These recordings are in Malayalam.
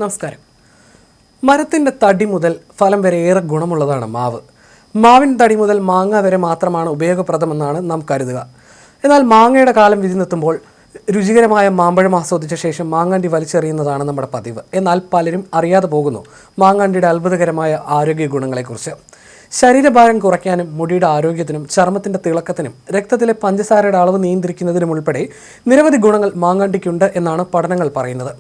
നമസ്കാരം. മരത്തിൻ്റെ തടി മുതൽ ഫലം വരെ ഏറെ ഗുണമുള്ളതാണ് മാവ്. മാവിൻ തടി മുതൽ മാങ്ങ വരെ മാത്രമാണ് ഉപയോഗപ്രദമെന്നാണ് നാം കരുതുക. എന്നാൽ മാങ്ങയുടെ കാലം വിരുന്നെത്തുമ്പോൾ രുചികരമായ മാമ്പഴം ആസ്വദിച്ച ശേഷം മാങ്ങാണ്ടി വലിച്ചെറിയുന്നതാണ് നമ്മുടെ പതിവ്. എന്നാൽ പലരും അറിയാതെ പോകുന്നു മാങ്ങാണ്ടിയുടെ അത്ഭുതകരമായ ആരോഗ്യ ഗുണങ്ങളെക്കുറിച്ച്. ശരീരഭാരം കുറയ്ക്കാനും മുടിയുടെ ആരോഗ്യത്തിനും ചർമ്മത്തിൻ്റെ തിളക്കത്തിനും രക്തത്തിലെ പഞ്ചസാരയുടെ അളവ് നിയന്ത്രിക്കുന്നതിനും ഉൾപ്പെടെ നിരവധി ഗുണങ്ങൾ മാങ്ങാണ്ടിക്കുണ്ട് എന്നാണ് പഠനങ്ങൾ പറയുന്നത്.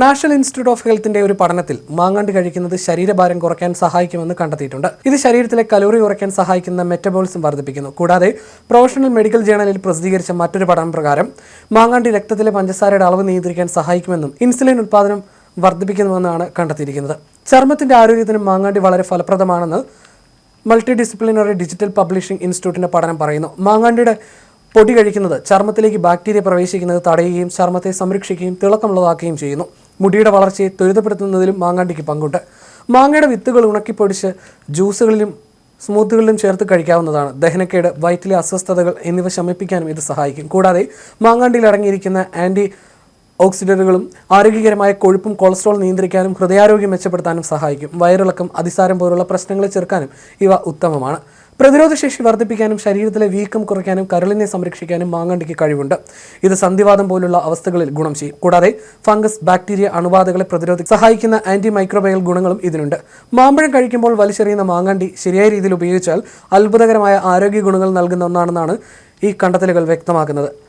നാഷണൽ ഇൻസ്റ്റിറ്റ്യൂട്ട് ഓഫ് ഹെൽത്തിന്റെ ഒരു പഠനത്തിൽ മാങ്ങാണ്ടി കഴിക്കുന്നത് ശരീരഭാരം കുറയ്ക്കാൻ സഹായിക്കുമെന്ന് കണ്ടെത്തിയിട്ടുണ്ട്. ഇത് ശരീരത്തിലെ കലോറി കുറയ്ക്കാൻ സഹായിക്കുന്ന മെറ്റബോളിസം വർദ്ധിപ്പിക്കുന്നു. കൂടാതെ പ്രൊഫഷണൽ മെഡിക്കൽ ജേണലിൽ പ്രസിദ്ധീകരിച്ച മറ്റൊരു പഠനം പ്രകാരം മാങ്ങാണ്ടി രക്തത്തിലെ പഞ്ചസാരയുടെ അളവ് നിയന്ത്രിക്കാൻ സഹായിക്കുമെന്നും ഇൻസുലിൻ ഉത്പാദനം വർദ്ധിപ്പിക്കുന്നുവെന്നാണ് കണ്ടെത്തിയിരിക്കുന്നത്. ചർമ്മത്തിന്റെ ആരോഗ്യത്തിനും മാങ്ങാണ്ടി വളരെ ഫലപ്രദമാണെന്ന് മൾട്ടി ഡിസിപ്ലിനറി ഡിജിറ്റൽ പബ്ലിഷിംഗ് ഇൻസ്റ്റിറ്റ്യൂട്ടിന്റെ പഠനം പറയുന്നു. മാങ്ങാണ്ടിയുടെ പൊടി കഴിക്കുന്നത് ചർമ്മത്തിലേക്ക് ബാക്ടീരിയ പ്രവേശിക്കുന്നത് തടയുകയും ചർമ്മത്തെ സംരക്ഷിക്കുകയും തിളക്കമുള്ളതാക്കുകയും ചെയ്യുന്നു. മുടിയുടെ വളർച്ചയെ ത്വരിതപ്പെടുത്തുന്നതിലും മാങ്ങാണ്ടിക്ക് പങ്കുണ്ട്. മാങ്ങയുടെ വിത്തുകൾ ഉണക്കിപ്പൊടിച്ച് ജ്യൂസുകളിലും സ്മൂത്തുകളിലും ചേർത്ത് കഴിക്കാവുന്നതാണ്. ദഹനക്കേട്, വയറ്റിലെ അസ്വസ്ഥതകൾ എന്നിവ ശമിപ്പിക്കാനും ഇത് സഹായിക്കും. കൂടാതെ മാങ്ങാണ്ടിയിൽ അടങ്ങിയിരിക്കുന്ന ആൻറ്റി ഓക്സിഡന്റുകളും ആരോഗ്യകരമായ കൊഴുപ്പും കൊളസ്ട്രോൾ നിയന്ത്രിക്കാനും ഹൃദയാരോഗ്യം മെച്ചപ്പെടുത്താനും സഹായിക്കും. വയറിളക്കം, അതിസാരം പോലുള്ള പ്രശ്നങ്ങളെ ചെറുക്കാനും ഇവ ഉത്തമമാണ്. പ്രതിരോധശേഷി വർദ്ധിപ്പിക്കാനും ശരീരത്തിലെ വീക്കം കുറയ്ക്കാനും കരളിനെ സംരക്ഷിക്കാനും മാങ്ങാണ്ടിക്ക് കഴിവുണ്ട്. ഇത് സന്ധിവാതം പോലുള്ള അവസ്ഥകളിൽ ഗുണം ചെയ്യും. കൂടാതെ ഫംഗസ്, ബാക്ടീരിയ, അണുബാധകളെ പ്രതിരോധിക്കാൻ സഹായിക്കുന്ന ആന്റി മൈക്രോബയൽ ഗുണങ്ങളും ഇതിനുണ്ട്. മാമ്പഴം കഴിക്കുമ്പോൾ വലിച്ചെറിയുന്ന മാങ്ങാണ്ടി ശരിയായ രീതിയിൽ ഉപയോഗിച്ചാൽ അത്ഭുതകരമായ ആരോഗ്യ ഗുണങ്ങൾ നൽകുന്ന ഒന്നാണെന്നാണ് ഈ കണ്ടെത്തലുകൾ വ്യക്തമാക്കുന്നത്.